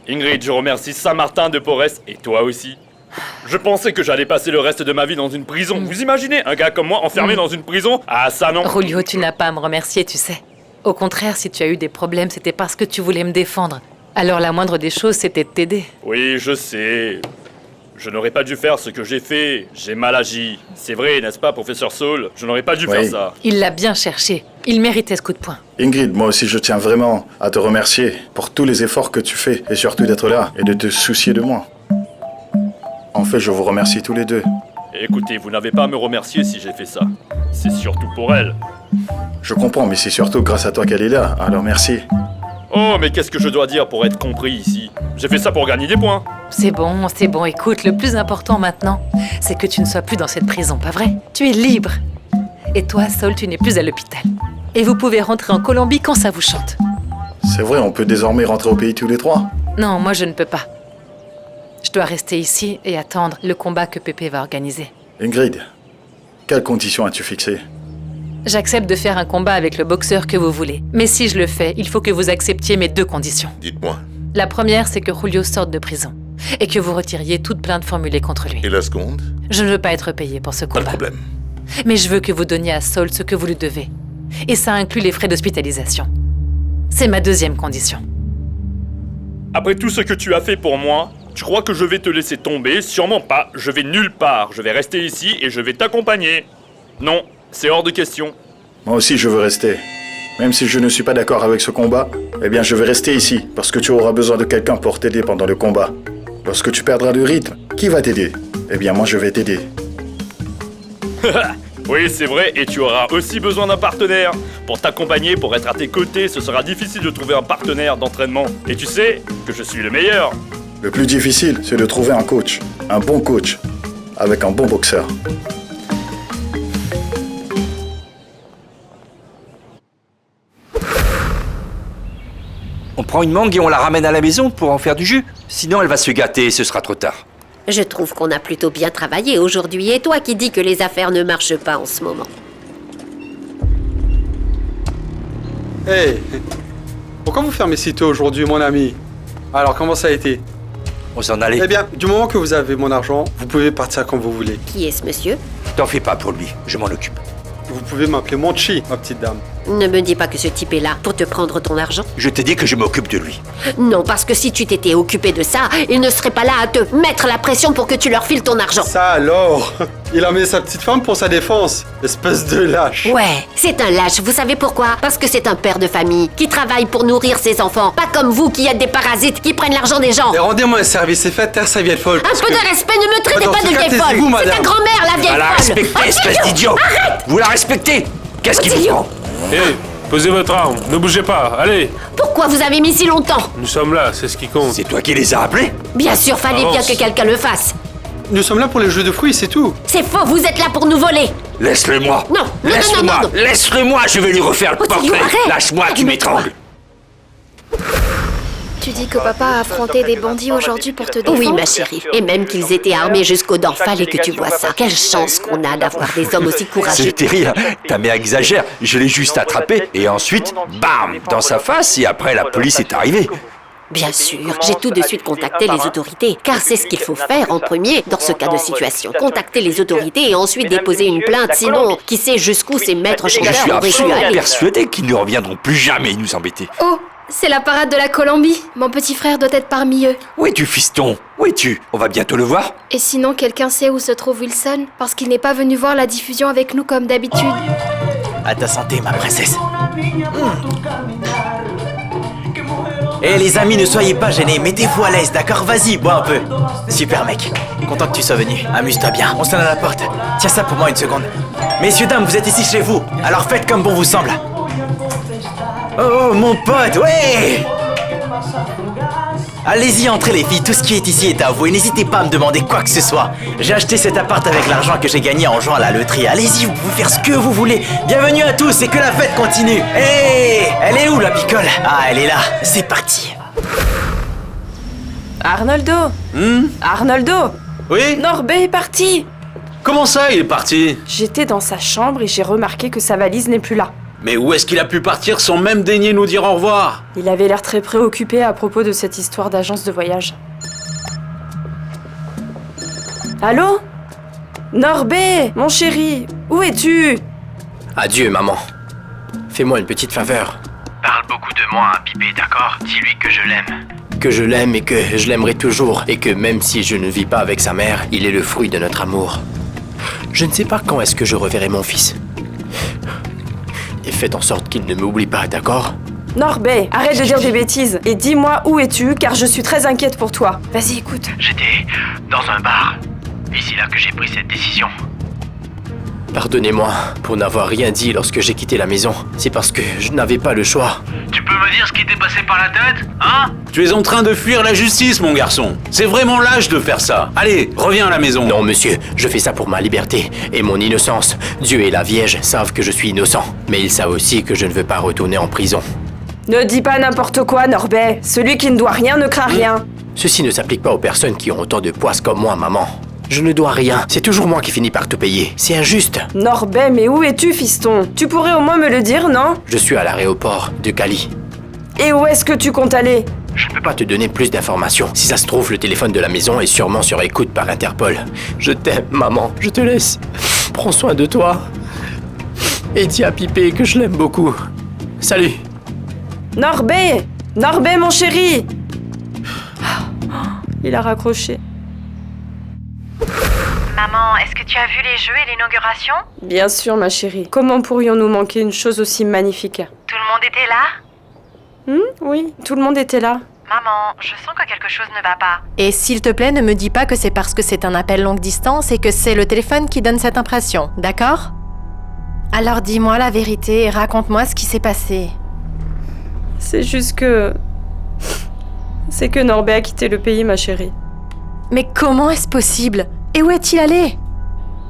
Ingrid, je remercie Saint-Martin-de-Porres et toi aussi. Je pensais que j'allais passer le reste de ma vie dans une prison. Vous imaginez un gars comme moi enfermé dans une prison? Ah, ça non. Julio, tu n'as pas à me remercier, tu sais. Au contraire, si tu as eu des problèmes, c'était parce que tu voulais me défendre. Alors la moindre des choses, c'était de t'aider. Oui, je sais. Je n'aurais pas dû faire ce que j'ai fait. J'ai mal agi. C'est vrai, n'est-ce pas, professeur Saul? Je n'aurais pas dû faire ça. Il l'a bien cherché. Il méritait ce coup de poing. Ingrid, moi aussi je tiens vraiment à te remercier pour tous les efforts que tu fais et surtout d'être là et de te soucier de moi. En fait, je vous remercie tous les deux. Écoutez, vous n'avez pas à me remercier si j'ai fait ça. C'est surtout pour elle. Je comprends, mais c'est surtout grâce à toi qu'elle est là, alors merci. Oh, mais qu'est-ce que je dois dire pour être compris ici? J'ai fait ça pour gagner des points. C'est bon, écoute, le plus important maintenant, c'est que tu ne sois plus dans cette prison, pas vrai? Tu es libre. Et toi, Saul, tu n'es plus à l'hôpital. Et vous pouvez rentrer en Colombie quand ça vous chante. C'est vrai, on peut désormais rentrer au pays tous les trois? Non, moi je ne peux pas. Je dois rester ici et attendre le combat que Pépé va organiser. Ingrid, quelles conditions as-tu fixées? J'accepte de faire un combat avec le boxeur que vous voulez. Mais si je le fais, il faut que vous acceptiez mes 2 conditions. Dites-moi. La première, c'est que Julio sorte de prison. Et que vous retiriez toute plainte formulée contre lui. Et la seconde? Je ne veux pas être payé pour ce Pas de combat. problème. Mais je veux que vous donniez à Saul ce que vous lui devez. Et ça inclut les frais d'hospitalisation. C'est ma 2e condition. Après tout ce que tu as fait pour moi, tu crois que je vais te laisser tomber? Sûrement pas. Je vais nulle part. Je vais rester ici et je vais t'accompagner. Non, c'est hors de question. Moi aussi je veux rester. Même si je ne suis pas d'accord avec ce combat, eh bien je vais rester ici, parce que tu auras besoin de quelqu'un pour t'aider pendant le combat. Lorsque tu perdras le rythme, qui va t'aider? Eh bien moi je vais t'aider. Oui, c'est vrai, et tu auras aussi besoin d'un partenaire. Pour t'accompagner, pour être à tes côtés, ce sera difficile de trouver un partenaire d'entraînement. Et tu sais que je suis le meilleur. Le plus difficile, c'est de trouver un coach, un bon coach, avec un bon boxeur. On prend une mangue et on la ramène à la maison pour en faire du jus. Sinon, elle va se gâter et ce sera trop tard. Je trouve qu'on a plutôt bien travaillé aujourd'hui. Et toi qui dis que les affaires ne marchent pas en ce moment? Hey, pourquoi vous fermez si tôt aujourd'hui, mon ami? Alors, comment ça a été? On s'en allait. Eh bien, du moment que vous avez mon argent, vous pouvez partir quand vous voulez. Qui est ce monsieur? T'en fais pas pour lui, je m'en occupe. Vous pouvez m'appeler Monchi, ma petite dame. Ne me dis pas que ce type est là pour te prendre ton argent. Je t'ai dit que je m'occupe de lui. Non, parce que si tu t'étais occupé de ça, il ne serait pas là à te mettre la pression pour que tu leur files ton argent. Ça alors? Il a mis sa petite femme pour sa défense. Espèce de lâche. Ouais, c'est un lâche. Vous savez pourquoi? Parce que c'est un père de famille qui travaille pour nourrir ses enfants. Pas comme vous qui êtes des parasites qui prennent l'argent des gens. Et rendez-moi un service et faites taire sa vieille folle. Un peu de respect, ne me traitez Dans pas ce de cas, vieille folle. taisez-vous, C'est ta madame. grand-mère, la vieille À la folle. respecter, espèce d'idiot! Vous la respectez? Qu'est-ce qu'il vous Otilio. prend? Hé, posez votre arme, ne bougez pas, allez. Pourquoi vous avez mis si longtemps? Nous sommes là, c'est ce qui compte. C'est toi qui les as appelés? Bien sûr, fallait bien Avance. que quelqu'un le fasse. Nous sommes là pour les jeux de fruits, c'est tout. C'est faux, vous êtes là pour nous voler. Laisse-le-moi! Non, non, non, Laisse-le-moi! non, non, non. Laisse-le-moi, je vais lui refaire le Otilio, portrait! arrête. Lâche-moi, tu m'étrangles! Tu dis que papa a affronté des bandits aujourd'hui pour te défendre? Oui, ma chérie. Et même qu'ils étaient armés jusqu'aux dents, fallait que tu vois ça. Quelle chance qu'on a d'avoir des hommes aussi courageux. C'est terrible, ta mère exagère. Je l'ai juste attrapé et ensuite, bam, dans sa face et après la police est arrivée. Bien sûr, j'ai tout de suite contacté les autorités, car c'est ce qu'il faut faire en premier dans ce cas de situation. Contacter les autorités et ensuite déposer une plainte, sinon, qui sait jusqu'où ces maîtres Je chanteurs suis auraient pu absolument aller. persuadé qu'ils ne reviendront plus jamais nous embêter. Oh, c'est la parade de la Colombie. Mon petit frère doit être parmi eux. Où es-tu, fiston? Où es-tu? On va bientôt le voir? Et sinon, quelqu'un sait où se trouve Wilson? Parce qu'il n'est pas venu voir la diffusion avec nous comme d'habitude. À ta santé, ma princesse. Eh les amis, ne soyez pas gênés, mettez-vous à l'aise, d'accord? Vas-y, bois un peu. Super mec, content que tu sois venu. Amuse-toi bien, on sonne à la porte. Tiens ça pour moi une seconde. Messieurs, dames, vous êtes ici chez vous, alors faites comme bon vous semble. Oh, mon pote, ouais! Allez-y, entrez les filles, tout ce qui est ici est à vous et n'hésitez pas à me demander quoi que ce soit. J'ai acheté cet appart avec l'argent que j'ai gagné en jouant à la loterie. Allez-y, vous pouvez faire ce que vous voulez. Bienvenue à tous et que la fête continue. Hé, elle est où la picole? Ah, elle est là. C'est parti. Arnoldo Arnoldo Oui? Norbert est parti. Comment ça, il est parti? J'étais dans sa chambre et j'ai remarqué que sa valise n'est plus là. Mais où est-ce qu'il a pu partir sans même daigner nous dire au revoir? Il avait l'air très préoccupé à propos de cette histoire d'agence de voyage. Allô? Norbé, mon chéri, où es-tu? Adieu, maman. Fais-moi une petite faveur. Parle beaucoup de moi à Pipé, d'accord? Dis-lui que je l'aime. Que je l'aime et que je l'aimerai toujours. Et que même si je ne vis pas avec sa mère, il est le fruit de notre amour. Je ne sais pas quand est-ce que je reverrai mon fils. Et faites en sorte qu'il ne m'oublie pas, d'accord? Norbé, arrête de dire des bêtises et dis-moi où es-tu car je suis très inquiète pour toi. Vas-y, écoute. J'étais dans un bar. Et c'est là que j'ai pris cette décision. Pardonnez-moi pour n'avoir rien dit lorsque j'ai quitté la maison. C'est parce que je n'avais pas le choix. Tu peux me dire ce qui t'est passé par la tête, hein? Tu es en train de fuir la justice, mon garçon. C'est vraiment lâche de faire ça. Allez, reviens à la maison. Non, monsieur, je fais ça pour ma liberté et mon innocence. Dieu et la Vierge savent que je suis innocent. Mais ils savent aussi que je ne veux pas retourner en prison. Ne dis pas n'importe quoi, Norbé. Celui qui ne doit rien ne craint rien. Ceci ne s'applique pas aux personnes qui ont autant de poisse comme moi, maman. Je ne dois rien. C'est toujours moi qui finis par tout payer. C'est injuste. Norbé, mais où es-tu, fiston? Tu pourrais au moins me le dire, non? Je suis à l'aéroport de Cali. Et où est-ce que tu comptes aller? Je ne peux pas te donner plus d'informations. Si ça se trouve, le téléphone de la maison est sûrement sur écoute par Interpol. Je t'aime, maman. Je te laisse. Prends soin de toi. Et dis à Pipé que je l'aime beaucoup. Salut. Norbé! Norbé, mon chéri! Il a raccroché. Maman, est-ce que tu as vu les jeux et l'inauguration? Bien sûr, ma chérie. Comment pourrions-nous manquer une chose aussi magnifique? Tout le monde était là? Oui, tout le monde était là. Maman, je sens que quelque chose ne va pas. Et s'il te plaît, ne me dis pas que c'est parce que c'est un appel longue distance et que c'est le téléphone qui donne cette impression, d'accord? Alors dis-moi la vérité et raconte-moi ce qui s'est passé. C'est juste que... C'est que Norbé a quitté le pays, ma chérie. Mais comment est-ce possible? Et où est-il allé?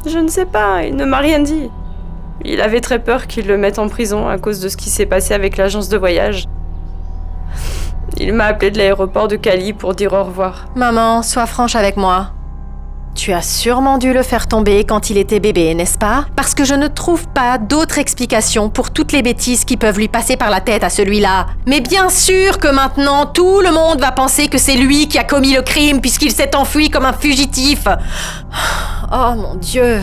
Je ne sais pas, il ne m'a rien dit. Il avait très peur qu'ils le mettent en prison à cause de ce qui s'est passé avec l'agence de voyage. Il m'a appelé de l'aéroport de Cali pour dire au revoir. Maman, sois franche avec moi. Tu as sûrement dû le faire tomber quand il était bébé, n'est-ce pas? Parce que je ne trouve pas d'autre explication pour toutes les bêtises qui peuvent lui passer par la tête à celui-là. Mais bien sûr que maintenant, tout le monde va penser que c'est lui qui a commis le crime puisqu'il s'est enfui comme un fugitif. Oh mon Dieu.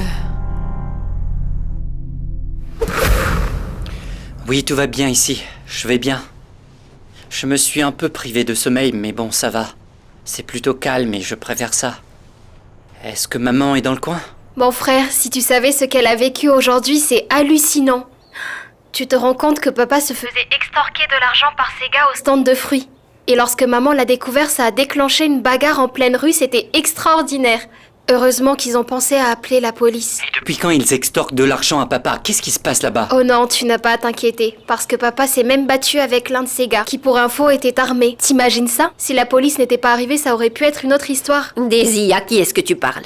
Oui, tout va bien ici. Je vais bien. Je me suis un peu privé de sommeil, mais bon, ça va. C'est plutôt calme et je préfère ça. Est-ce que maman est dans le coin? Mon frère, si tu savais ce qu'elle a vécu aujourd'hui, c'est hallucinant. Tu te rends compte que papa se faisait extorquer de l'argent par ces gars au stand de fruits. Et lorsque maman l'a découvert, ça a déclenché une bagarre en pleine rue, c'était extraordinaire. Heureusement qu'ils ont pensé à appeler la police. Et depuis quand ils extorquent de l'argent à papa? Qu'est-ce qui se passe là-bas? Oh non, tu n'as pas à t'inquiéter, parce que papa s'est même battu avec l'un de ces gars, qui pour info était armé. T'imagines ça? Si la police n'était pas arrivée, ça aurait pu être une autre histoire. Daisy, à qui est-ce que tu parles?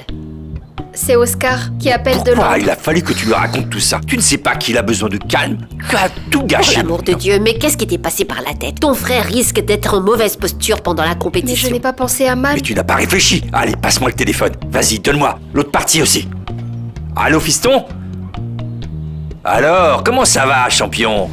C'est Oscar qui appelle de Pourquoi Londres. il a fallu que tu lui racontes tout ça? Tu ne sais pas qu'il a besoin de calme? Tu as tout gâché. Pour l'amour de Dieu, mais qu'est-ce qui t'est passé par la tête? Ton frère risque d'être en mauvaise posture pendant la Mais compétition. je n'ai pas pensé à mal. Mais tu n'as pas réfléchi. Allez, passe-moi le téléphone. Vas-y, donne-moi. L'autre partie aussi. Allô, fiston? Alors, comment ça va, champion?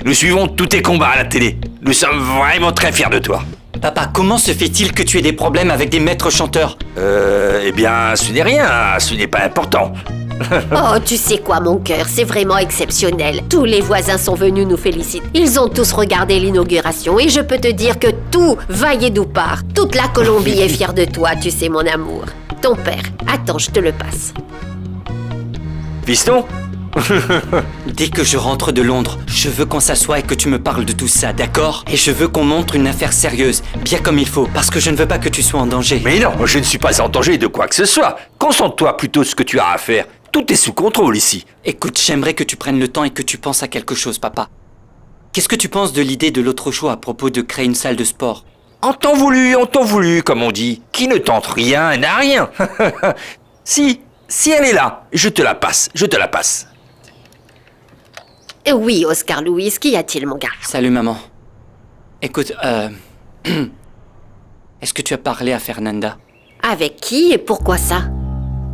Nous suivons tous tes combats à la télé. Nous sommes vraiment très fiers de toi. Papa, comment se fait-il que tu aies des problèmes avec des maîtres chanteurs? Eh bien, ce n'est rien. Ce n'est pas important. Oh, tu sais quoi, mon cœur, c'est vraiment exceptionnel. Tous les voisins sont venus nous féliciter. Ils ont tous regardé l'inauguration et je peux te dire que tout Valledupar, toute la Colombie est fière de toi, tu sais, mon amour. Ton père, attends, je te le passe. Fiston? Dès que je rentre de Londres, je veux qu'on s'assoie et que tu me parles de tout ça, d'accord? Et je veux qu'on montre une affaire sérieuse, bien comme il faut, parce que je ne veux pas que tu sois en danger. Mais non, je ne suis pas en danger de quoi que ce soit. Concentre-toi plutôt sur ce que tu as à faire. Tout est sous contrôle ici. Écoute, j'aimerais que tu prennes le temps et que tu penses à quelque chose, papa. Qu'est-ce que tu penses de l'idée de l'autre jour à propos de créer une salle de sport? En temps voulu, comme on dit. Qui ne tente rien n'a rien. Si elle est là, je te la passe. Oui, Oscar Louis, qu'y a-t-il, mon gars? Salut, maman. Écoute, est-ce que tu as parlé à Fernanda? Avec qui et pourquoi ça?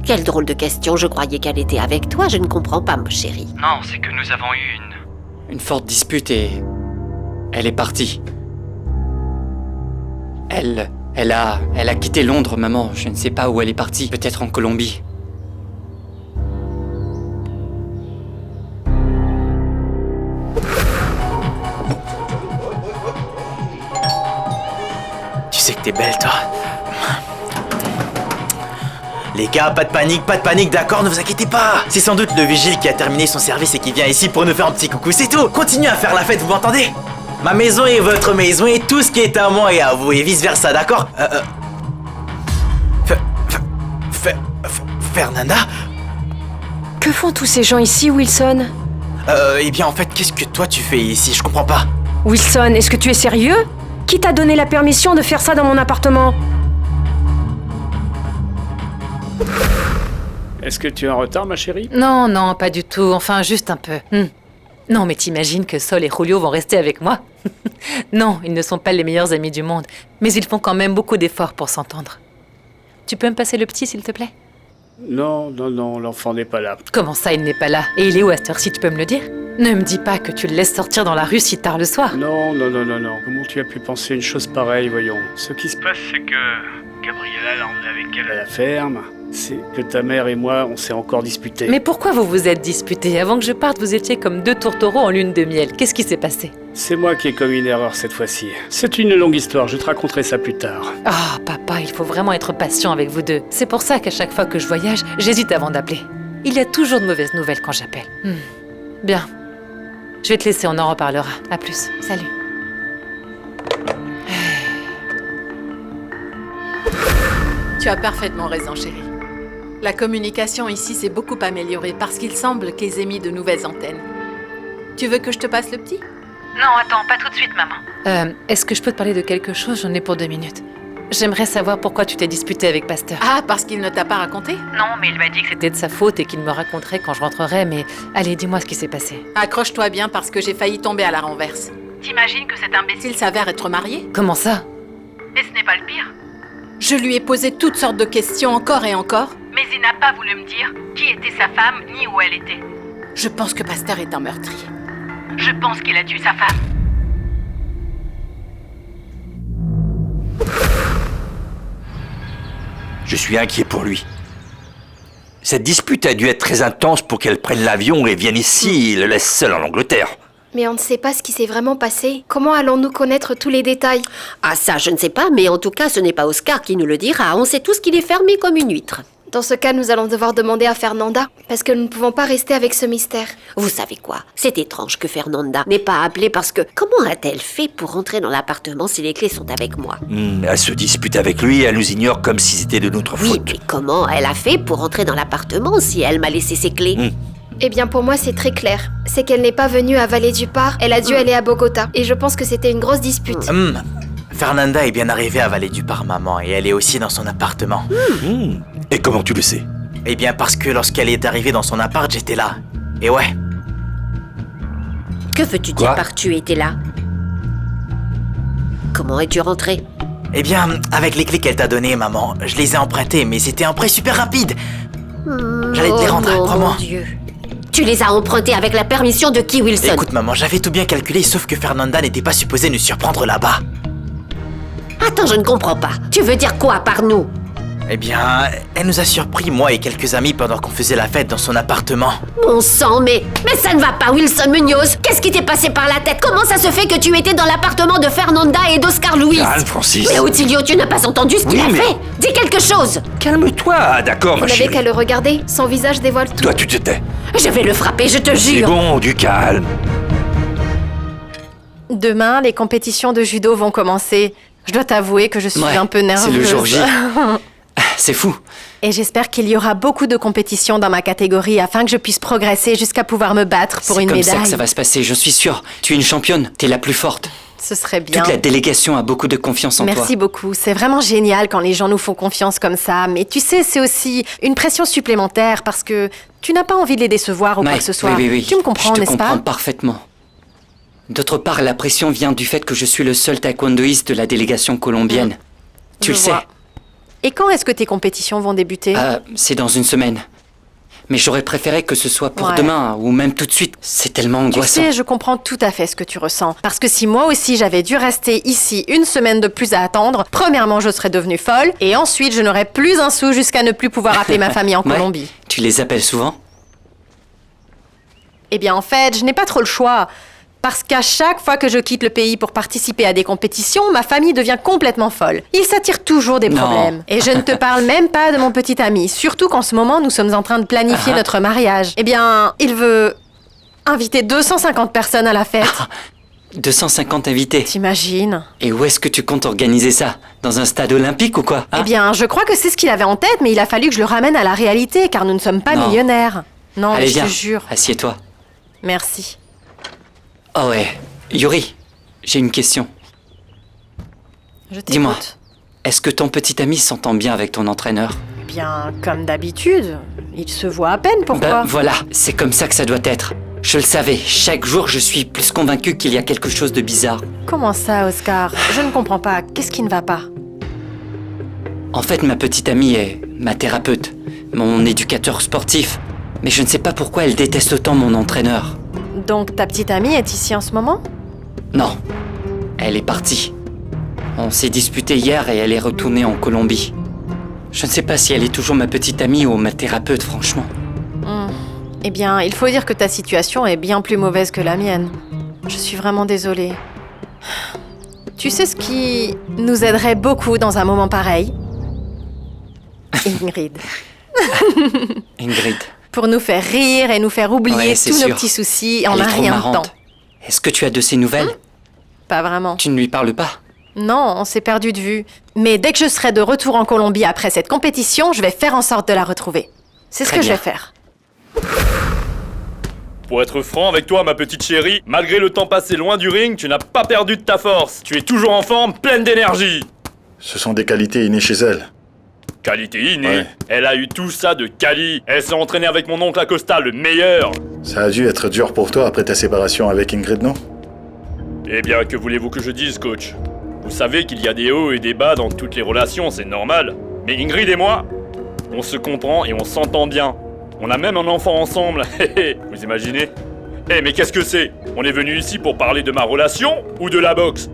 Quelle drôle de question, je croyais qu'elle était avec toi, je ne comprends pas, ma chérie. Non, c'est que nous avons eu une forte dispute et... elle est partie. Elle a quitté Londres, maman. Je ne sais pas où elle est partie. Peut-être en Colombie. Tu sais que t'es belle, toi. Les gars, pas de panique, d'accord, ne vous inquiétez pas. C'est sans doute le vigile qui a terminé son service et qui vient ici pour nous faire un petit coucou, c'est tout. Continuez à faire la fête, vous m'entendez? Ma maison est votre maison et tout ce qui est à moi est à vous et vice versa, d'accord? Fernanda? Que font tous ces gens ici, Wilson? Eh bien en fait, qu'est-ce que toi tu fais ici? Je comprends pas. Wilson, est-ce que tu es sérieux? Qui t'a donné la permission de faire ça dans mon appartement? Est-ce que tu es en retard, ma chérie? Non, non, pas du tout. Enfin, juste un peu. Non, mais t'imagines que Sol et Julio vont rester avec moi? Non, ils ne sont pas les meilleurs amis du monde, mais ils font quand même beaucoup d'efforts pour s'entendre. Tu peux me passer le petit, s'il te plaît? Non, l'enfant n'est pas là. Comment ça, il n'est pas là? Et il est où à cette heure-ci, tu peux me le dire? Ne me dis pas que tu le laisses sortir dans la rue si tard le soir. Non. Comment tu as pu penser une chose pareille, voyons? Ce qui se passe, c'est que Gabriella l'a emmené avec elle à la ferme. C'est que ta mère et moi, on s'est encore disputés. Mais pourquoi vous vous êtes disputés? Avant que je parte, vous étiez comme deux tourtereaux en lune de miel. Qu'est-ce qui s'est passé? C'est moi qui ai commis une erreur cette fois-ci. C'est une longue histoire, je te raconterai ça plus tard. Ah, papa, il faut vraiment être patient avec vous deux. C'est pour ça qu'à chaque fois que je voyage, j'hésite avant d'appeler. Il y a toujours de mauvaises nouvelles quand j'appelle. Bien. Je vais te laisser, on en reparlera. À plus. Salut. Tu as parfaitement raison, chérie. La communication ici s'est beaucoup améliorée parce qu'il semble qu'ils aient mis de nouvelles antennes. Tu veux que je te passe le petit? Non, attends, pas tout de suite, maman. Est-ce que je peux te parler de quelque chose? J'en ai pour 2 minutes. J'aimerais savoir pourquoi tu t'es disputé avec Pasteur. Ah, parce qu'il ne t'a pas raconté? Non, mais il m'a dit que C'était de sa faute et qu'il me raconterait quand je rentrerai, mais allez, dis-moi ce qui s'est passé. Accroche-toi bien parce que j'ai failli tomber à la renverse. T'imagines que cet imbécile S'il s'avère être marié? Comment ça? Et ce n'est pas le pire. Je lui ai posé toutes sortes de questions encore et encore. Mais il n'a pas voulu me dire qui était sa femme ni où elle était. Je pense que Pasteur est un meurtrier. Je pense qu'il a tué sa femme. Je suis inquiet pour lui. Cette dispute a dû être très intense pour qu'elle prenne l'avion et vienne ici et le laisse seul en Angleterre. Mais on ne sait pas ce qui s'est vraiment passé. Comment allons-nous connaître tous les détails? Ah ça, je ne sais pas, mais en tout cas, ce n'est pas Oscar qui nous le dira. On sait tous qu'il est fermé comme une huître. Dans ce cas, nous allons devoir demander à Fernanda, parce que nous ne pouvons pas rester avec ce mystère. Vous savez quoi? C'est étrange que Fernanda n'ait pas appelé parce que... Comment a-t-elle fait pour rentrer dans l'appartement si les clés sont avec moi? Elle se dispute avec lui, elle nous ignore comme si c'était de notre faute. Oui, mais comment elle a fait pour rentrer dans l'appartement si elle m'a laissé ses clés? Eh bien, pour moi, c'est très clair. C'est qu'elle n'est pas venue à Vallée-du-Port, elle a dû aller à Bogota. Et je pense que c'était une grosse dispute. Fernanda est bien arrivée à Vallée-du-Port, maman, et elle est aussi dans son appartement. Et comment tu le sais? Eh bien, parce que lorsqu'elle est arrivée dans son appart, j'étais là. Et ouais. Que veux-tu dire par tu étais là? Comment es-tu rentré? Eh bien, avec les clés qu'elle t'a données, maman, je les ai empruntées, mais c'était un prêt super rapide. J'allais te les rendre, crois-moi. Mon Dieu. Tu les as empruntées avec la permission de qui, Wilson? Écoute, maman, j'avais tout bien calculé, sauf que Fernanda n'était pas supposée nous surprendre là-bas. Attends, je ne comprends pas. Tu veux dire quoi par nous? Eh bien, elle nous a surpris, moi et quelques amis, pendant qu'on faisait la fête dans son appartement. Bon sang, mais ça ne va pas, Wilson Munoz. Qu'est-ce qui t'est passé par la tête? Comment ça se fait que tu étais dans l'appartement de Fernanda et d'Oscar Luis? Calme, Francis. Mais Otilio, tu n'as pas entendu ce qu'il a fait? Dis quelque chose. Calme-toi, d'accord, ma Vous n'avez chérie. qu'à le regarder, son visage dévoile tout. Toi, tu te tais. Je vais le frapper, je te C'est jure. bon, du calme. Demain, les compétitions de judo vont commencer. Je dois t'avouer que je suis un peu nerveuse. C'est le jour J. C'est fou. Et j'espère qu'il y aura beaucoup de compétitions dans ma catégorie afin que je puisse progresser jusqu'à pouvoir me battre pour une médaille. C'est comme ça que ça va se passer, je suis sûre. Tu es une championne, t'es la plus forte. Ce serait bien. Toute la délégation a beaucoup de confiance en toi. Merci beaucoup. C'est vraiment génial quand les gens nous font confiance comme ça. Mais tu sais, c'est aussi une pression supplémentaire parce que tu n'as pas envie de les décevoir ou quoi que ce soit. Oui. Tu me comprends, n'est-ce pas? Je te comprends parfaitement. D'autre part, la pression vient du fait que je suis le seul taekwondoïste de la délégation colombienne. Tu le sais. Et quand est-ce que tes compétitions vont débuter? C'est dans une semaine. Mais j'aurais préféré que ce soit pour Ouais. demain, ou même tout de suite. C'est tellement Tu angoissant. sais, je comprends tout à fait ce que tu ressens. Parce que si moi aussi j'avais dû rester ici une semaine de plus à attendre, premièrement je serais devenue folle, et ensuite je n'aurais plus un sou jusqu'à ne plus pouvoir appeler ma famille en Ouais. Colombie. Tu les appelles souvent? Eh bien en fait, je n'ai pas trop le choix. Parce qu'à chaque fois que je quitte le pays pour participer à des compétitions, ma famille devient complètement folle. Ils s'attirent toujours des Non. problèmes. Et je ne te parle même pas de mon petit ami, surtout qu'en ce moment nous sommes en train de planifier notre mariage. Eh bien, il veut inviter 250 personnes à la fête. 250 invités. T'imagines? Et où est-ce que tu comptes organiser ça? Dans un stade olympique ou quoi? Eh bien, je crois que c'est ce qu'il avait en tête, mais il a fallu que je le ramène à la réalité, car nous ne sommes pas Non. millionnaires. Non, Allez, mais je viens. te jure. Assieds-toi. Merci. Oh ouais. Yuri, j'ai une question. Je t'écoute. Dis-moi, est-ce que ton petit ami s'entend bien avec ton entraîneur? Eh bien, comme d'habitude, il se voit à peine, pourquoi? Ben voilà, c'est comme ça que ça doit être. Je le savais, chaque jour je suis plus convaincu qu'il y a quelque chose de bizarre. Comment ça, Oscar? Je ne comprends pas. Qu'est-ce qui ne va pas? En fait, ma petite amie est ma thérapeute, mon éducateur sportif. Mais je ne sais pas pourquoi elle déteste autant mon entraîneur. Donc, ta petite amie est ici en ce moment? Non, elle est partie. On s'est disputé hier et elle est retournée en Colombie. Je ne sais pas si elle est toujours ma petite amie ou ma thérapeute, franchement. Eh bien, il faut dire que ta situation est bien plus mauvaise que la mienne. Je suis vraiment désolée. Tu sais ce qui nous aiderait beaucoup dans un moment pareil? Ingrid. Ingrid. Pour nous faire rire et nous faire oublier Ouais, c'est tous nos sûr. petits soucis en Elle est un trop rien de marrante. temps. Est-ce que tu as de ses nouvelles? Pas vraiment. Tu ne lui parles pas? Non, on s'est perdu de vue. Mais dès que je serai de retour en Colombie après cette compétition, je vais faire en sorte de la retrouver. C'est ce Très que je bien. vais faire. Pour être franc avec toi, ma petite chérie, malgré le temps passé loin du ring, tu n'as pas perdu de ta force. Tu es toujours en forme, pleine d'énergie. Ce sont des qualités innées chez elle. Qualité innée. Ouais. Elle a eu tout ça de Cali. Elle s'est entraînée avec mon oncle Acosta, le meilleur. Ça a dû être dur pour toi après ta séparation avec Ingrid, non? Eh bien, que voulez-vous que je dise, coach? Vous savez qu'il y a des hauts et des bas dans toutes les relations, c'est normal. Mais Ingrid et moi, on se comprend et on s'entend bien. On a même un enfant ensemble. Vous imaginez? Mais qu'est-ce que c'est? On est venu ici pour parler de ma relation ou de la boxe?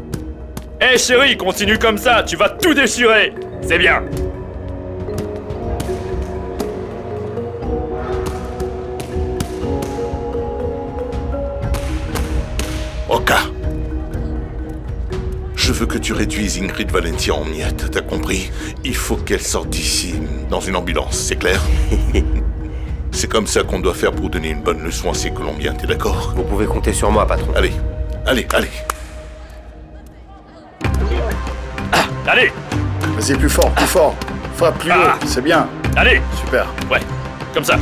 Chérie, continue comme ça, tu vas tout déchirer. C'est bien. Oka, je veux que tu réduises Ingrid Valentia en miettes, t'as compris? Il faut qu'elle sorte d'ici dans une ambulance, c'est clair? C'est comme ça qu'on doit faire pour donner une bonne leçon à ces Colombiens, t'es d'accord? Vous pouvez compter sur moi, patron. Allez, allez, allez. Allez. Vas-y, plus fort, plus fort. Frappe plus haut, c'est bien. Allez. Super. Ouais, comme ça.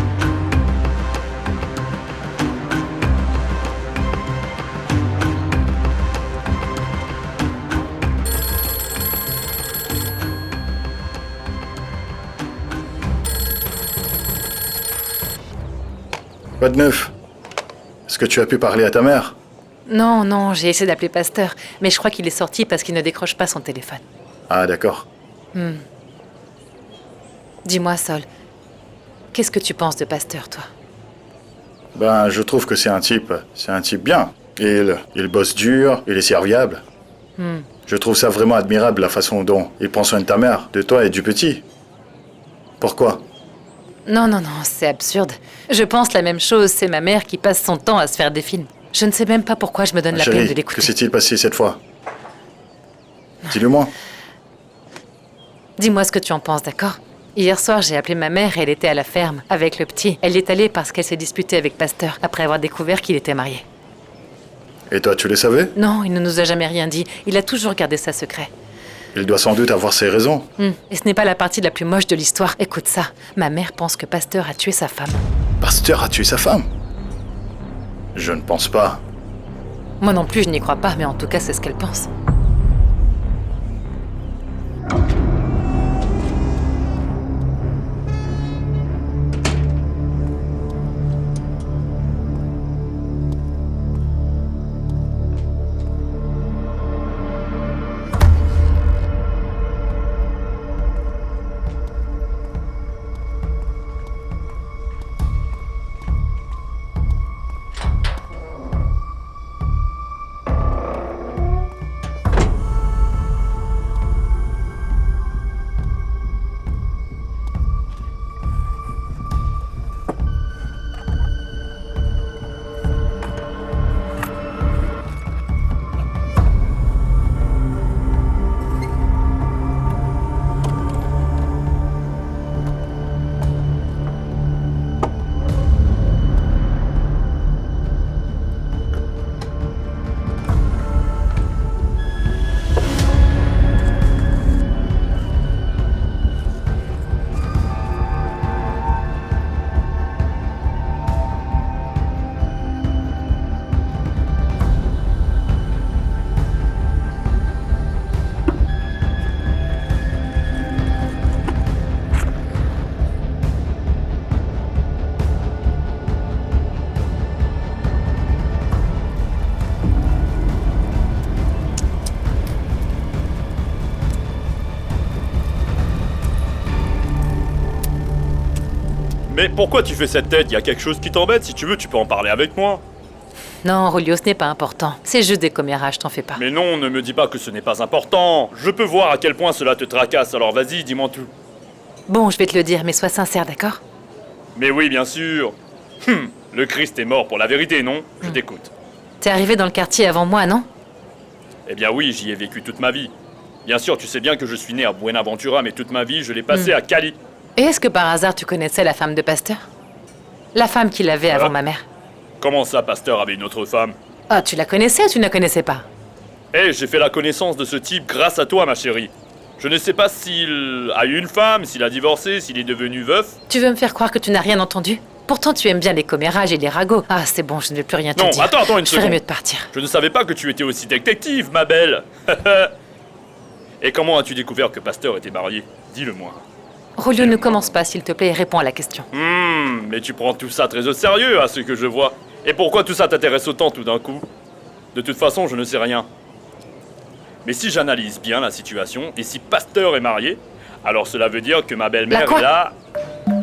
Quoi de neuf? Est-ce que tu as pu parler à ta mère? Non, non, j'ai essayé d'appeler Pasteur, mais je crois qu'il est sorti parce qu'il ne décroche pas son téléphone. Ah, d'accord. Dis-moi, Sol, qu'est-ce que tu penses de Pasteur, toi? Ben, je trouve que c'est un type bien. Il bosse dur, il est serviable. Je trouve ça vraiment admirable, la façon dont il prend soin de ta mère, de toi et du petit. Pourquoi? Non, non, non, c'est absurde. Je pense la même chose, c'est ma mère qui passe son temps à se faire des films. Je ne sais même pas pourquoi je me donne la peine de Chérie, que l'écouter. s'est-il passé cette fois? Dis-le-moi. Dis-moi ce que tu en penses, d'accord? Hier soir, j'ai appelé ma mère et elle était à la ferme, avec le petit. Elle y est allée parce qu'elle s'est disputée avec Pasteur, après avoir découvert qu'il était marié. Et toi, tu le savais? Non, il ne nous a jamais rien dit. Il a toujours gardé ça secret. Il doit sans doute avoir ses raisons. Et ce n'est pas la partie la plus moche de l'histoire. Écoute ça, ma mère pense que Pasteur a tué sa femme. Pasteur a tué sa femme? Je ne pense pas. Moi non plus, je n'y crois pas, mais en tout cas, c'est ce qu'elle pense. Mais pourquoi tu fais cette tête? Y a quelque chose qui t'embête? Si tu veux, tu peux en parler avec moi. Non, Julio, ce n'est pas important. C'est juste des commérages, t'en fais pas. Mais non, ne me dis pas que ce n'est pas important. Je peux voir à quel point cela te tracasse, alors vas-y, dis-moi tout. Bon, je vais te le dire, mais sois sincère, d'accord? Mais oui, bien sûr. Le Christ est mort pour la vérité, non? Je t'écoute. T'es arrivé dans le quartier avant moi, non? Eh bien oui, j'y ai vécu toute ma vie. Bien sûr, tu sais bien que je suis né à Buenaventura, mais toute ma vie, je l'ai passée à Cali. Et est-ce que par hasard, tu connaissais la femme de Pasteur? La femme qu'il avait avant ma mère. Comment ça, Pasteur avait une autre femme? Ah, tu la connaissais ou tu ne la connaissais pas? Eh, j'ai fait la connaissance de ce type grâce à toi, ma chérie. Je ne sais pas s'il a eu une femme, s'il a divorcé, s'il est devenu veuf. Tu veux me faire croire que tu n'as rien entendu? Pourtant, tu aimes bien les commérages et les ragots. Ah, c'est bon, je ne vais plus rien te dire. Non, attends une seconde. Je ferais mieux de partir. Je ne savais pas que tu étais aussi détective, ma belle. Et comment as-tu découvert que Pasteur était marié? Dis-le-moi. Julio, ne commence pas, s'il te plaît, et réponds à la question. Mais tu prends tout ça très au sérieux, à ce que je vois. Et pourquoi tout ça t'intéresse autant tout d'un coup? De toute façon, je ne sais rien. Mais si j'analyse bien la situation, et si Pasteur est marié, alors cela veut dire que ma belle-mère est là...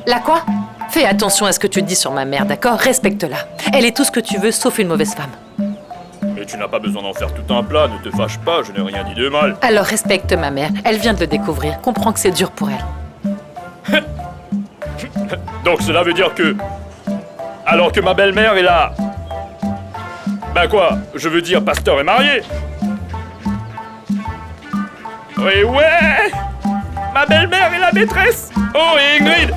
La quoi? Fais attention à ce que tu dis sur ma mère, d'accord? Respecte-la. Elle est tout ce que tu veux, sauf une mauvaise femme. Mais tu n'as pas besoin d'en faire tout un plat, ne te fâche pas, je n'ai rien dit de mal. Alors respecte ma mère, elle vient de le découvrir, comprends que c'est dur pour elle. Donc cela veut dire que... Alors que ma belle-mère est là... Ben quoi? Je veux dire, Pasteur est marié. Oui, ouais! Ma belle-mère est la maîtresse! Oh, et Ingrid!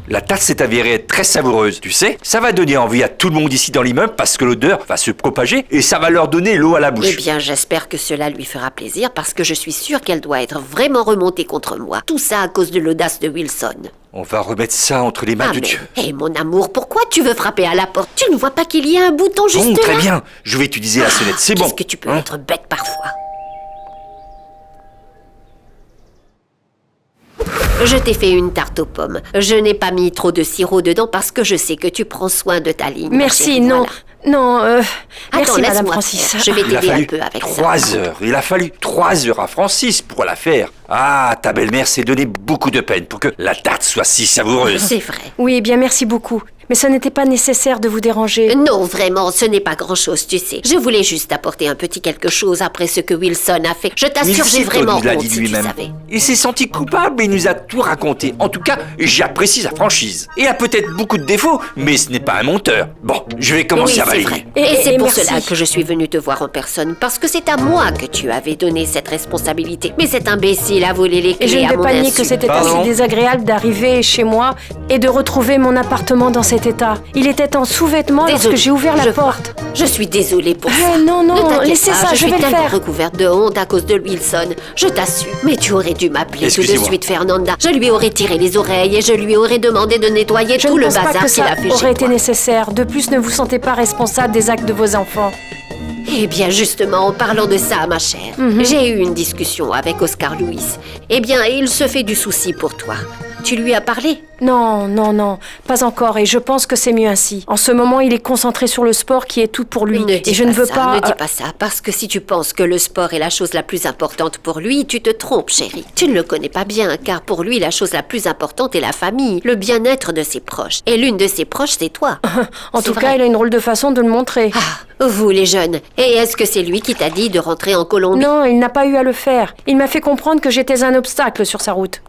La tarte s'est avérée être très savoureuse, tu sais. Ça va donner envie à tout le monde ici dans l'immeuble parce que l'odeur va se propager et ça va leur donner l'eau à la bouche. Eh bien, j'espère que cela lui fera plaisir parce que je suis sûre qu'elle doit être vraiment remontée contre moi. Tout ça à cause de l'audace de Wilson. On va remettre ça entre les mains de Dieu. Hé, mon amour, pourquoi tu veux frapper à la porte? Tu ne vois pas qu'il y a un bouton juste là? Bon, très bien. Je vais utiliser la sonnette, c'est bon. Qu'est-ce que tu peux être bête parfois? Je t'ai fait une tarte aux pommes. Je n'ai pas mis trop de sirop dedans parce que je sais que tu prends soin de ta ligne. Merci, non. Voilà. Non, merci, Attends, Madame laisse-moi Francis. faire. Je vais t'aider un peu avec ça. 3 heures. Il a fallu 3 heures à Francis pour la faire. Ah, ta belle-mère s'est donné beaucoup de peine pour que la tarte soit si savoureuse. C'est vrai. Oui, eh bien merci beaucoup. Mais ça n'était pas nécessaire de vous déranger. Non, vraiment, ce n'est pas grand-chose, tu sais. Je voulais juste apporter un petit quelque chose après ce que Wilson a fait. Je t'assure, j'ai vraiment honte, si tu savais. Il s'est senti coupable et il nous a tout raconté. En tout cas, j'apprécie sa franchise. Il a peut-être beaucoup de défauts, mais ce n'est pas un menteur. Bon, je vais commencer à balayer. Vrai. Et c'est pour cela que je suis venue te voir en personne, parce que c'est à moi que tu avais donné cette responsabilité. Mais cet imbécile a volé les clés et je ne vais à mon pas nier insu. que c'était assez désagréable d'arriver chez moi et de retrouver mon appartement dans cet état. Il était en sous-vêtements lorsque j'ai ouvert la porte. Je suis désolée pour ça. Non, Ne t'inquiète laissez pas, ça, je vais le suis tellement faire. recouverte de honte à cause de Wilson. Je t'assure. Mais tu aurais dû m'appeler tout de suite, Fernanda. Je lui aurais tiré les oreilles et je lui aurais demandé de nettoyer tout le bazar qu'il a fait chez toi. Aurait été nécessaire. De plus, ne vous sentez pas responsable des actes de vos enfants. Eh bien, justement, en parlant de ça, ma chère, j'ai eu une discussion avec Oscar Louis. Eh bien, il se fait du souci pour toi. Tu lui as parlé? Non, pas encore, et je pense que c'est mieux ainsi. En ce moment, il est concentré sur le sport qui est tout pour lui. Ne dis et je ne veux pas... Ne dis pas ça, parce que si tu penses que le sport est la chose la plus importante pour lui, tu te trompes, chérie. Tu ne le connais pas bien, car pour lui, la chose la plus importante est la famille, le bien-être de ses proches. Et l'une de ses proches, c'est toi. En tout cas, il a une drôle de façon de le montrer. Ah, vous les jeunes. Et est-ce que c'est lui qui t'a dit de rentrer en Colombie? Non, il n'a pas eu à le faire. Il m'a fait comprendre que j'étais un obstacle sur sa route.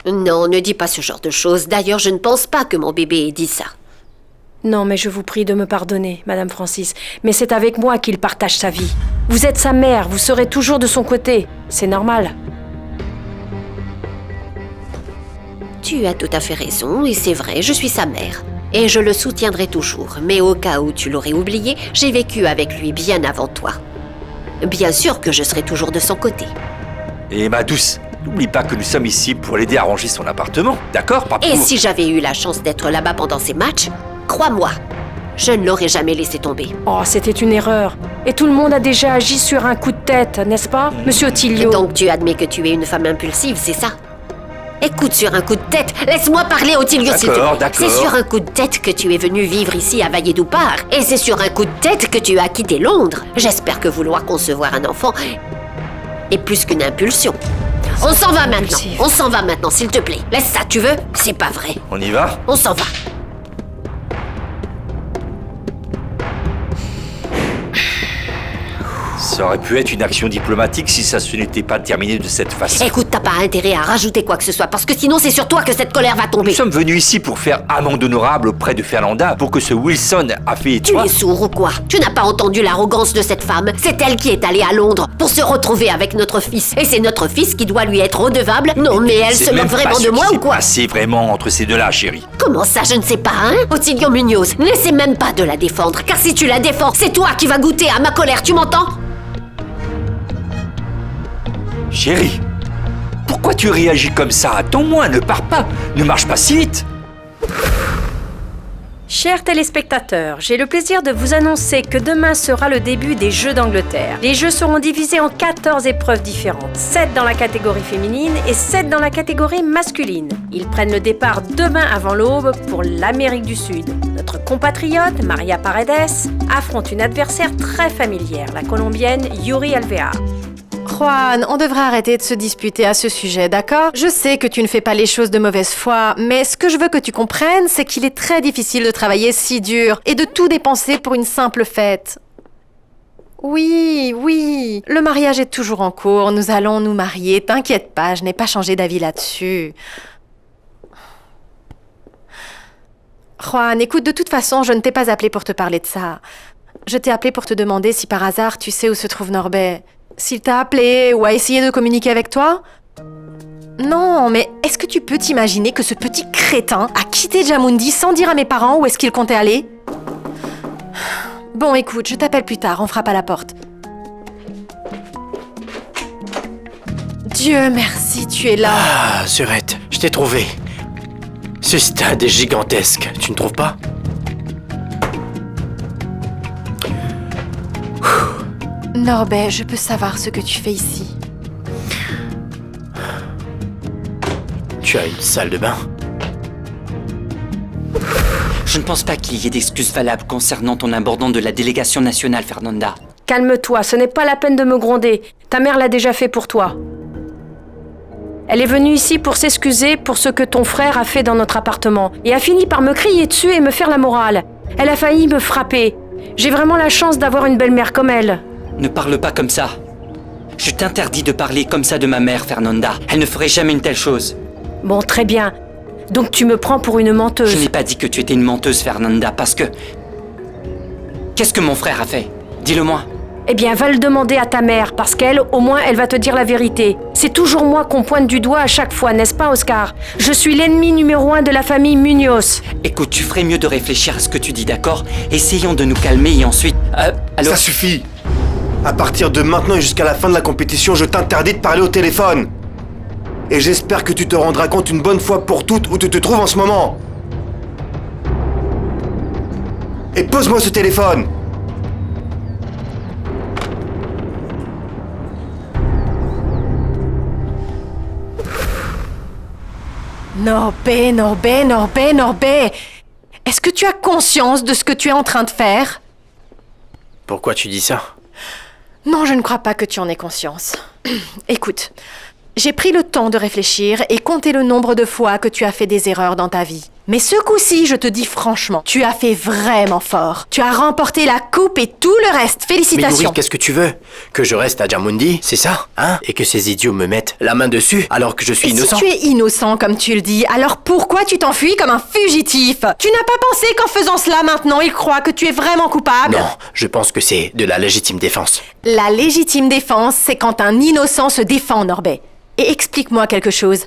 Non, ne dis pas ce genre de choses. D'ailleurs, je ne pense pas que mon bébé ait dit ça. Non, mais je vous prie de me pardonner, Madame Francis. Mais c'est avec moi qu'il partage sa vie. Vous êtes sa mère, vous serez toujours de son côté. C'est normal. Tu as tout à fait raison, et c'est vrai, je suis sa mère. Et je le soutiendrai toujours. Mais au cas où tu l'aurais oublié, j'ai vécu avec lui bien avant toi. Bien sûr que je serai toujours de son côté. Et ma douce, n'oublie pas que nous sommes ici pour l'aider à ranger son appartement, d'accord, papa? Et si j'avais eu la chance d'être là-bas pendant ces matchs, crois-moi, je ne l'aurais jamais laissé tomber. Oh, c'était une erreur. Et tout le monde a déjà agi sur un coup de tête, n'est-ce pas, Monsieur Otilio? Donc tu admets que tu es une femme impulsive, c'est ça? Écoute, sur un coup de tête, laisse-moi parler, Otilio, s'il te plaît. C'est sur un coup de tête que tu es venu vivre ici à Valledupar. Et c'est sur un coup de tête que tu as quitté Londres. J'espère que vouloir concevoir un enfant est plus qu'une impulsion. On s'en va maintenant. On s'en va maintenant, s'il te plaît. Laisse ça, tu veux? C'est pas vrai. On y va? On s'en va. Ça aurait pu être une action diplomatique si ça se n'était pas terminé de cette façon. Écoute, t'as pas intérêt à rajouter quoi que ce soit, parce que sinon c'est sur toi que cette colère va tomber. Nous sommes venus ici pour faire amende honorable auprès de Fernanda pour que ce Wilson a fait... Tu es sourd ou quoi? Tu n'as pas entendu l'arrogance de cette femme? C'est elle qui est allée à Londres pour se retrouver avec notre fils. Et c'est notre fils qui doit lui être redevable? Non, mais elle se moque vraiment de moi ou quoi? C'est vraiment entre ces deux-là, chérie. Comment ça, je ne sais pas, hein? Ottilio Munoz, n'essaie même pas de la défendre, car si tu la défends, c'est toi qui vas goûter à ma colère, tu m'entends? Chérie, pourquoi tu réagis comme ça? Attends-moi, ne pars pas, ne marche pas si vite. Chers téléspectateurs, j'ai le plaisir de vous annoncer que demain sera le début des Jeux d'Angleterre. Les Jeux seront divisés en 14 épreuves différentes, 7 dans la catégorie féminine et 7 dans la catégorie masculine. Ils prennent le départ demain avant l'aube pour l'Amérique du Sud. Notre compatriote, Maria Paredes, affronte une adversaire très familière, la Colombienne Yuri Alvear. Juan, on devrait arrêter de se disputer à ce sujet, d'accord? Je sais que tu ne fais pas les choses de mauvaise foi, mais ce que je veux que tu comprennes, c'est qu'il est très difficile de travailler si dur et de tout dépenser pour une simple fête. Oui, le mariage est toujours en cours, nous allons nous marier, t'inquiète pas, je n'ai pas changé d'avis là-dessus. Juan, écoute, de toute façon, je ne t'ai pas appelé pour te parler de ça. Je t'ai appelé pour te demander si par hasard tu sais où se trouve Norbert. S'il t'a appelé ou a essayé de communiquer avec toi? Non, mais est-ce que tu peux t'imaginer que ce petit crétin a quitté Djamoundi sans dire à mes parents où est-ce qu'il comptait aller? Bon, écoute, je t'appelle plus tard, on frappe à la porte. Dieu merci, tu es là. Ah, Surette, je t'ai trouvé. Ce stade est gigantesque, tu ne trouves pas? Norbert, je peux savoir ce que tu fais ici? Tu as une salle de bain? Je ne pense pas qu'il y ait d'excuses valables concernant ton abandon de la délégation nationale, Fernanda. Calme-toi, ce n'est pas la peine de me gronder. Ta mère l'a déjà fait pour toi. Elle est venue ici pour s'excuser pour ce que ton frère a fait dans notre appartement et a fini par me crier dessus et me faire la morale. Elle a failli me frapper. J'ai vraiment la chance d'avoir une belle-mère comme elle. Ne parle pas comme ça. Je t'interdis de parler comme ça de ma mère, Fernanda. Elle ne ferait jamais une telle chose. Bon, très bien. Donc tu me prends pour une menteuse. Je n'ai pas dit que tu étais une menteuse, Fernanda, parce que... Qu'est-ce que mon frère a fait? Dis-le-moi. Eh bien, va le demander à ta mère, parce qu'elle, au moins, elle va te dire la vérité. C'est toujours moi qu'on pointe du doigt à chaque fois, n'est-ce pas, Oscar? Je suis l'ennemi numéro 1 de la famille Munoz. Écoute, tu ferais mieux de réfléchir à ce que tu dis, d'accord? Essayons de nous calmer et ensuite... Ça suffit. À partir de maintenant et jusqu'à la fin de la compétition, je t'interdis de parler au téléphone. Et j'espère que tu te rendras compte une bonne fois pour toutes où tu te trouves en ce moment. Et pose-moi ce téléphone. Norbert. Est-ce que tu as conscience de ce que tu es en train de faire? Pourquoi tu dis ça? Non, je ne crois pas que tu en aies conscience. Écoute, j'ai pris le temps de réfléchir et compter le nombre de fois que tu as fait des erreurs dans ta vie. Mais ce coup-ci, je te dis franchement, tu as fait vraiment fort. Tu as remporté la coupe et tout le reste. Félicitations. Mais Yuri, qu'est-ce que tu veux? Que je reste à Djamoundi, c'est ça? Hein? Et que ces idiots me mettent la main dessus alors que je suis innocent? Si tu es innocent, comme tu le dis, alors pourquoi tu t'enfuis comme un fugitif? Tu n'as pas pensé qu'en faisant cela maintenant, ils croient que tu es vraiment coupable? Non, je pense que c'est de la légitime défense. La légitime défense, c'est quand un innocent se défend, Norbert. Et explique-moi quelque chose.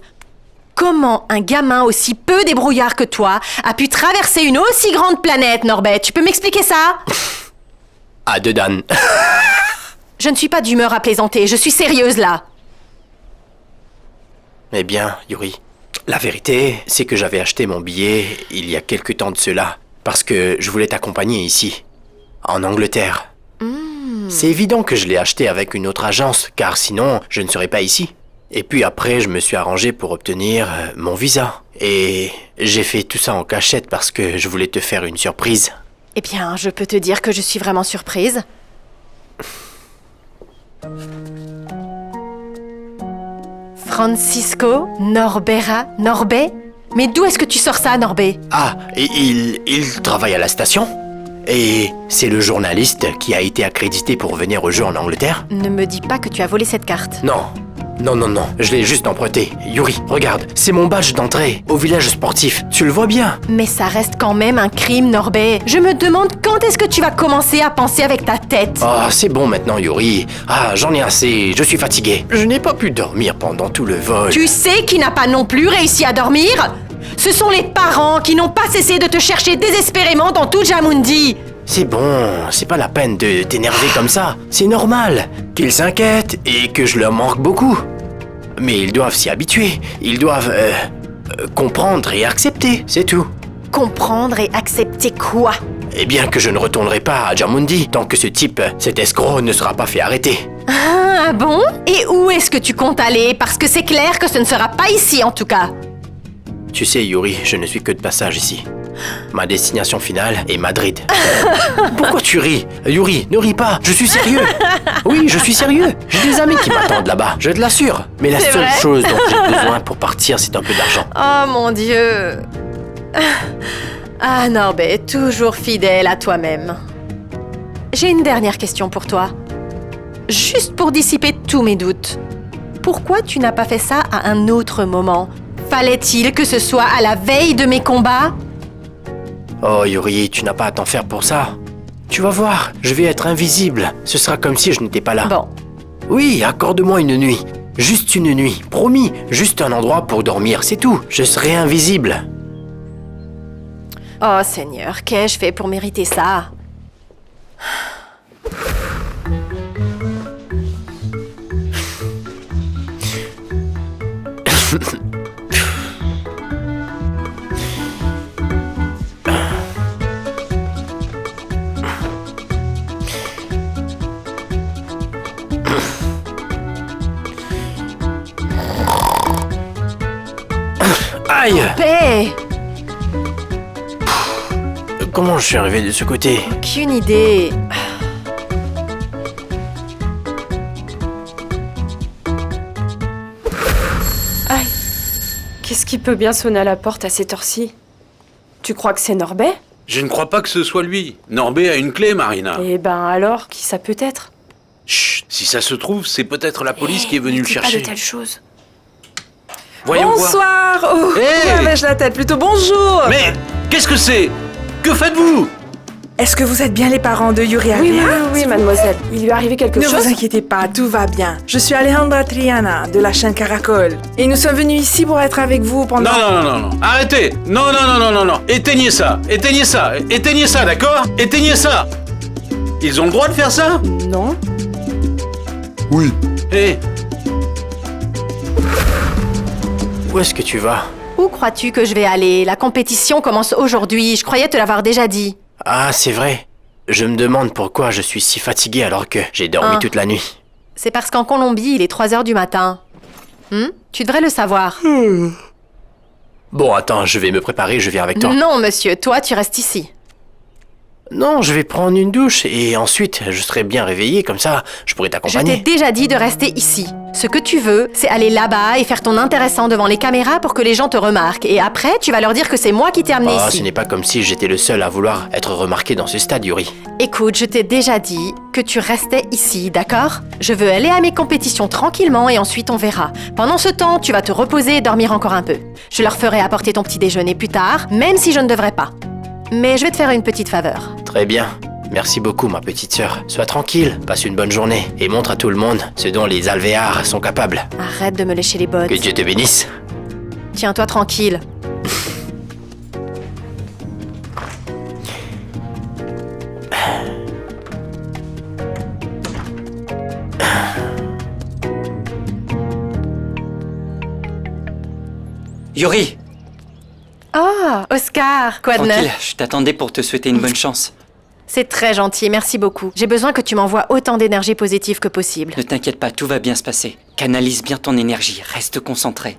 Comment un gamin aussi peu débrouillard que toi a pu traverser une aussi grande planète, Norbert? Tu peux m'expliquer ça? À deux Dan. Je ne suis pas d'humeur à plaisanter, je suis sérieuse là. Eh bien, Yuri, la vérité, c'est que j'avais acheté mon billet il y a quelque temps de cela, parce que je voulais t'accompagner ici, en Angleterre. C'est évident que je l'ai acheté avec une autre agence, car sinon, je ne serais pas ici. Et puis après, je me suis arrangé pour obtenir mon visa. Et j'ai fait tout ça en cachette parce que je voulais te faire une surprise. Eh bien, je peux te dire que je suis vraiment surprise. Francisco Norbera Norbé? Mais d'où est-ce que tu sors ça, Norbé? Ah, et il travaille à la station. Et c'est le journaliste qui a été accrédité pour venir au jeu en Angleterre. Ne me dis pas que tu as volé cette carte. Non, je l'ai juste emprunté. Yuri, regarde, c'est mon badge d'entrée au village sportif. Tu le vois bien. Mais ça reste quand même un crime, Norbé. Je me demande quand est-ce que tu vas commencer à penser avec ta tête. Ah, c'est bon maintenant, Yuri. Ah, j'en ai assez, je suis fatigué. Je n'ai pas pu dormir pendant tout le vol. Tu sais qui n'a pas non plus réussi à dormir? Ce sont les parents qui n'ont pas cessé de te chercher désespérément dans tout Jamundi. C'est bon, c'est pas la peine de t'énerver comme ça. C'est normal qu'ils s'inquiètent et que je leur manque beaucoup. Mais ils doivent s'y habituer. Ils doivent comprendre et accepter, c'est tout. Comprendre et accepter quoi? Eh bien que je ne retournerai pas à Jamundi tant que ce type, cet escroc, ne sera pas fait arrêter. Ah bon? Et où est-ce que tu comptes aller? Parce que c'est clair que ce ne sera pas ici en tout cas. Tu sais, Yuri, je ne suis que de passage ici. Ma destination finale est Madrid. Pourquoi tu ris? Yuri, ne ris pas, je suis sérieux. Oui, je suis sérieux. J'ai des amis qui m'attendent là-bas, je te l'assure. Mais la seule chose dont j'ai besoin pour partir, c'est un peu d'argent. Oh mon Dieu. Ah Norbé, toujours fidèle à toi-même. J'ai une dernière question pour toi. Juste pour dissiper tous mes doutes. Pourquoi tu n'as pas fait ça à un autre moment? Fallait-il que ce soit à la veille de mes combats? Oh Yuri, tu n'as pas à t'en faire pour ça. Tu vas voir, je vais être invisible. Ce sera comme si je n'étais pas là. Bon. Oui, accorde-moi une nuit. Juste une nuit, promis. Juste un endroit pour dormir, c'est tout. Je serai invisible. Oh Seigneur, qu'ai-je fait pour mériter ça? Aïe! Paix! Comment je suis arrivé de ce côté? Aucune idée. Aïe. Qu'est-ce qui peut bien sonner à la porte à cette heure-ci? Tu crois que c'est Norbé? Je ne crois pas que ce soit lui. Norbé a une clé, Marina. Eh ben alors, qui ça peut être? Chut, si ça se trouve, c'est peut-être la police qui est venue le chercher. Pas de telles choses. Voyons Bonsoir. voir. Oh, Hey où avais-je la tête? Plutôt bonjour. Mais qu'est-ce que c'est? Que faites-vous? Est-ce que vous êtes bien les parents de Yuri Alvea? Oui, mademoiselle. Il lui est arrivé quelque chose? Ne vous inquiétez pas, tout va bien. Je suis Alejandra Triana, de la chaîne Caracol. Et nous sommes venus ici pour être avec vous pendant... Non. Arrêtez. Non. Éteignez ça, d'accord? Éteignez ça. Ils ont le droit de faire ça? Non. Oui. Hé. Où est-ce que tu vas? Où crois-tu que je vais aller? La compétition commence aujourd'hui, je croyais te l'avoir déjà dit. Ah, c'est vrai. Je me demande pourquoi je suis si fatigué alors que j'ai dormi toute la nuit. C'est parce qu'en Colombie, il est 3h du matin. Tu devrais le savoir. Bon, attends, je vais me préparer, je viens avec toi. Non, monsieur, toi, tu restes ici. Non, je vais prendre une douche et ensuite je serai bien réveillé, comme ça je pourrai Je t'ai t'accompagner. déjà dit de rester ici. Ce que tu veux, c'est aller là-bas et faire ton intéressant devant les caméras pour que les gens te remarquent. Et après, tu vas leur dire que c'est moi qui t'ai amené Ah, ici. ce n'est pas comme si j'étais le seul à vouloir être remarqué dans ce stade, Yuri. Écoute, je t'ai déjà dit que tu restais ici, d'accord? Je veux aller à mes compétitions tranquillement et ensuite on verra. Pendant ce temps, tu vas te reposer et dormir encore un peu. Je leur ferai apporter ton petit déjeuner plus tard, même si je ne devrais pas. Mais je vais te faire une petite faveur. Très bien. Merci beaucoup, ma petite sœur. Sois tranquille, passe une bonne journée et montre à tout le monde ce dont les alvéars sont capables. Arrête de me lécher les bottes. Que Dieu te bénisse. Tiens-toi tranquille. Yuri! Ah, Oscar, quoi de Tranquille, neuf? je t'attendais pour te souhaiter une bonne chance. C'est très gentil, merci beaucoup. J'ai besoin que tu m'envoies autant d'énergie positive que possible. Ne t'inquiète pas, tout va bien se passer. Canalise bien ton énergie, reste concentré.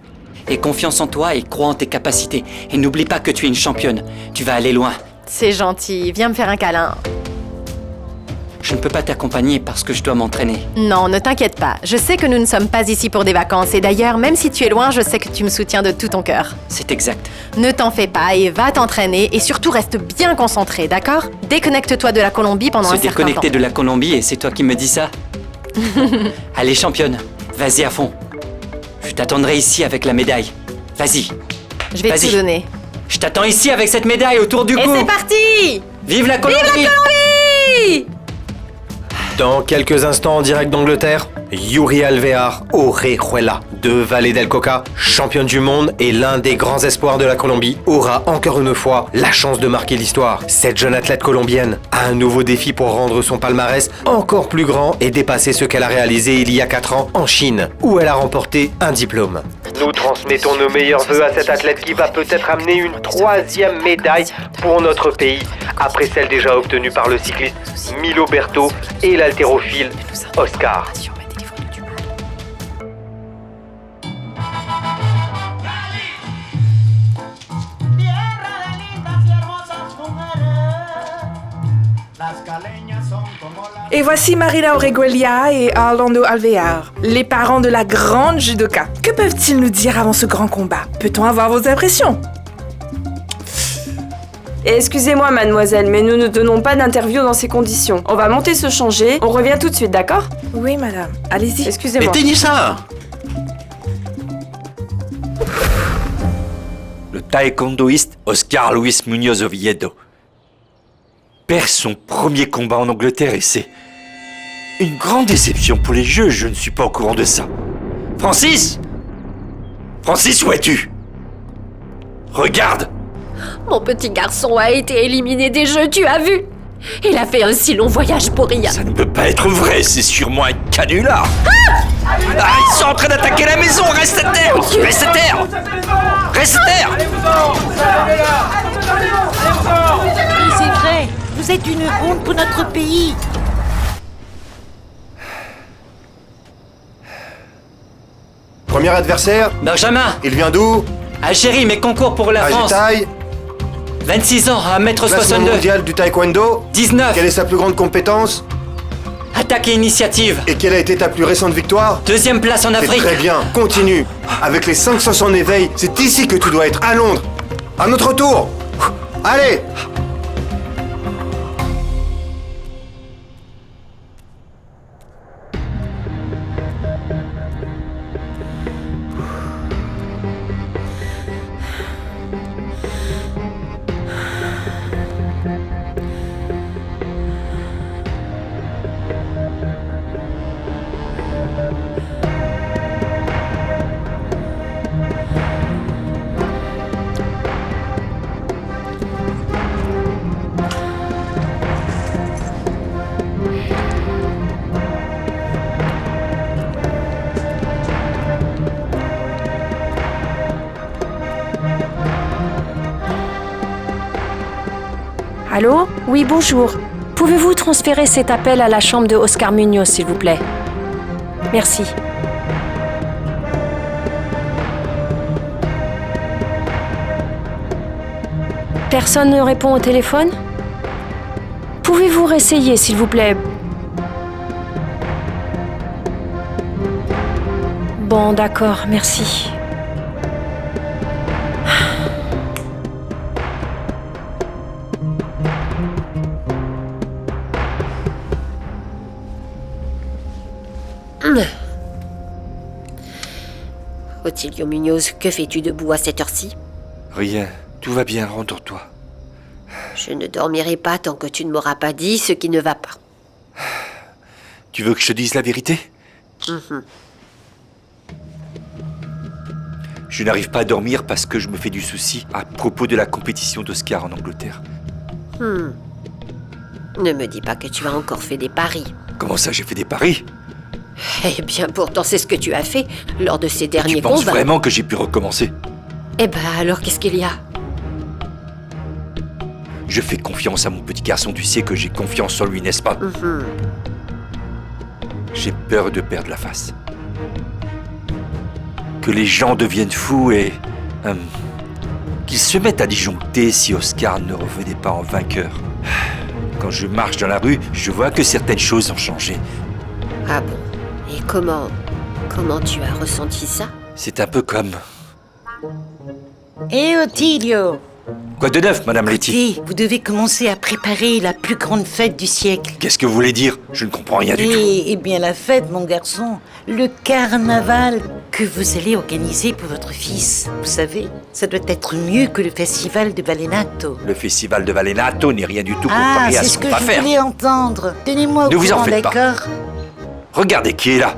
Aie confiance en toi et crois en tes capacités. Et n'oublie pas que tu es une championne. Tu vas aller loin. C'est gentil, viens me faire un câlin. Je ne peux pas t'accompagner parce que je dois m'entraîner. Non, ne t'inquiète pas. Je sais que nous ne sommes pas ici pour des vacances. Et d'ailleurs, même si tu es loin, je sais que tu me soutiens de tout ton cœur. C'est exact. Ne t'en fais pas et va t'entraîner. Et surtout, reste bien concentré, d'accord? Déconnecte-toi de la Colombie pendant un certain temps. Se déconnecter de la Colombie et c'est toi qui me dis ça? Allez, championne, vas-y à fond. Je t'attendrai ici avec la médaille. Vas-y. Je vais te tout donner. Je t'attends ici avec cette médaille autour du cou. Et c'est parti! Vive la Colombie! Vive la Colombie! Dans quelques instants en direct d'Angleterre, Yuri Alvear Orejuela, de Valle del Cauca, championne du monde et l'un des grands espoirs de la Colombie, aura encore une fois la chance de marquer l'histoire. Cette jeune athlète colombienne a un nouveau défi pour rendre son palmarès encore plus grand et dépasser ce qu'elle a réalisé il y a 4 ans en Chine, où elle a remporté un diplôme. Nous transmettons nos meilleurs vœux à cette athlète qui va peut-être amener une 3e médaille pour notre pays, après celle déjà obtenue par le cycliste Milo Berto et l'haltérophile Oscar. Et voici Marina Orejuela et Orlando Alvear, les parents de la grande judoka. Que peuvent-ils nous dire avant ce grand combat? Peut-on avoir vos impressions? Excusez-moi, mademoiselle, mais nous ne donnons pas d'interview dans ces conditions. On va monter se changer, on revient tout de suite, d'accord? Oui, madame. Allez-y. Excusez-moi. Éteignez ça! Le taekwondoïste Oscar Luis Muñoz Oviedo perd son premier combat en Angleterre et c'est une grande déception pour les Jeux. Je ne suis pas au courant de ça. Francis! Francis, où es-tu? Regarde! Mon petit garçon a été éliminé des Jeux, tu as vu? Il a fait un si long voyage pour rien. Ça ne peut pas être vrai, c'est sûrement un canular. Ah, ils sont en train d'attaquer la maison, reste à terre! Reste à terre! Reste à terre! Oui, c'est vrai, vous êtes une honte pour notre pays. Premier adversaire? Benjamin! Il vient d'où? Algérie, mais concours pour la France. Taille? 26 ans, à 1m62. Classement mondial du taekwondo? 19. Quelle est sa plus grande compétence? Attaque et initiative. Et quelle a été ta plus récente victoire? 2e place en Afrique. C'est très bien, continue. Avec les 5 sens en éveil, c'est ici que tu dois être, à Londres. À notre tour. Allez! Allô? Oui, bonjour. Pouvez-vous transférer cet appel à la chambre de Oscar Muñoz, s'il vous plaît? Merci. Personne ne répond au téléphone? Pouvez-vous réessayer, s'il vous plaît? Bon, d'accord, merci. Otilio Muñoz, que fais-tu debout à cette heure-ci? Rien, tout va bien, rends-toi. Je ne dormirai pas tant que tu ne m'auras pas dit ce qui ne va pas. Tu veux que je te dise la vérité? Je n'arrive pas à dormir parce que je me fais du souci à propos de la compétition d'Oscar en Angleterre. Ne me dis pas que tu as encore fait des paris. Comment ça, j'ai fait des paris? Eh bien, pourtant, c'est ce que tu as fait lors de ces derniers combats. Tu penses vraiment que j'ai pu recommencer? Eh ben, alors, qu'est-ce qu'il y a? Je fais confiance à mon petit garçon, tu sais que j'ai confiance en lui, n'est-ce pas? J'ai peur de perdre la face. Que les gens deviennent fous et... qu'ils se mettent à disjoncter si Oscar ne revenait pas en vainqueur. Quand je marche dans la rue, je vois que certaines choses ont changé. Ah bon? Et comment tu as ressenti ça? C'est un peu comme... Hé Ottilio! Quoi de neuf, Madame Letty? Écoutez, vous devez commencer à préparer la plus grande fête du siècle. Qu'est-ce que vous voulez dire? Je ne comprends rien du tout. Eh bien la fête, mon garçon. Le carnaval que vous allez organiser pour votre fils. Vous savez, ça doit être mieux que le festival de Valenato. Le festival de Valenato n'est rien du tout comparé à c'est ce ce qu'on que va je faire. voulais entendre. Tenez-moi au Ne vous en courant, faites pas. d'accord? Regardez qui est là.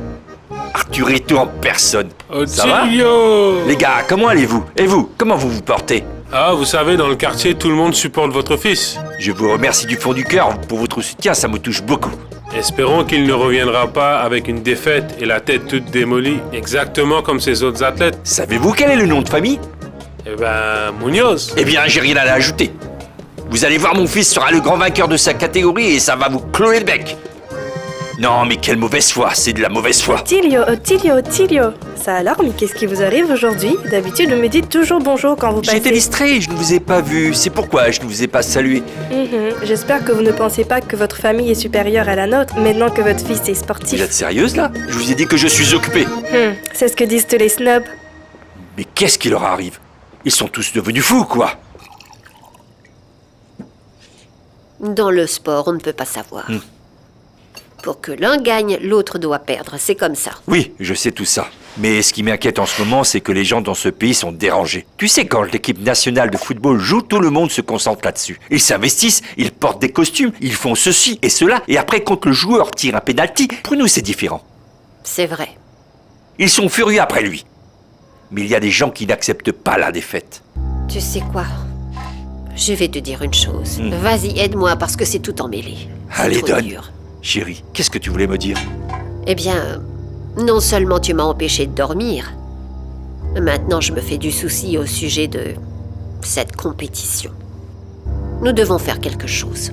Arturito en personne. Ça va? Ottilio! Les gars, comment allez-vous? Et vous, comment vous vous portez? Ah, vous savez, dans le quartier, tout le monde supporte votre fils. Je vous remercie du fond du cœur pour votre soutien, ça me touche beaucoup. Espérons qu'il ne reviendra pas avec une défaite et la tête toute démolie, exactement comme ses autres athlètes. Savez-vous quel est le nom de famille? Eh ben, Munoz. Eh bien, j'ai rien à ajouter. Vous allez voir, mon fils sera le grand vainqueur de sa catégorie et ça va vous clouer le bec. Non, mais quelle mauvaise foi, c'est de la mauvaise foi. Ottilio. Ça alors, mais qu'est-ce qui vous arrive aujourd'hui? D'habitude, vous me dites toujours bonjour quand vous passez. J'étais distrait, je ne vous ai pas vu. C'est pourquoi je ne vous ai pas salué. J'espère que vous ne pensez pas que votre famille est supérieure à la nôtre, maintenant que votre fils est sportif. Vous êtes sérieuse, là? Je vous ai dit que je suis occupé. C'est ce que disent tous les snobs. Mais qu'est-ce qui leur arrive? Ils sont tous devenus fous, quoi. Dans le sport, on ne peut pas savoir. Pour que l'un gagne, l'autre doit perdre. C'est comme ça. Oui, je sais tout ça. Mais ce qui m'inquiète en ce moment, c'est que les gens dans ce pays sont dérangés. Tu sais, quand l'équipe nationale de football joue, tout le monde se concentre là-dessus. Ils s'investissent, ils portent des costumes, ils font ceci et cela, et après, quand le joueur tire un pénalty, pour nous, c'est différent. C'est vrai. Ils sont furieux après lui. Mais il y a des gens qui n'acceptent pas la défaite. Tu sais quoi? Je vais te dire une chose. Vas-y, aide-moi parce que c'est tout emmêlé. Allez, trop donne. dur. Chérie, qu'est-ce que tu voulais me dire? Eh bien, non seulement tu m'as empêché de dormir, maintenant je me fais du souci au sujet de cette compétition. Nous devons faire quelque chose.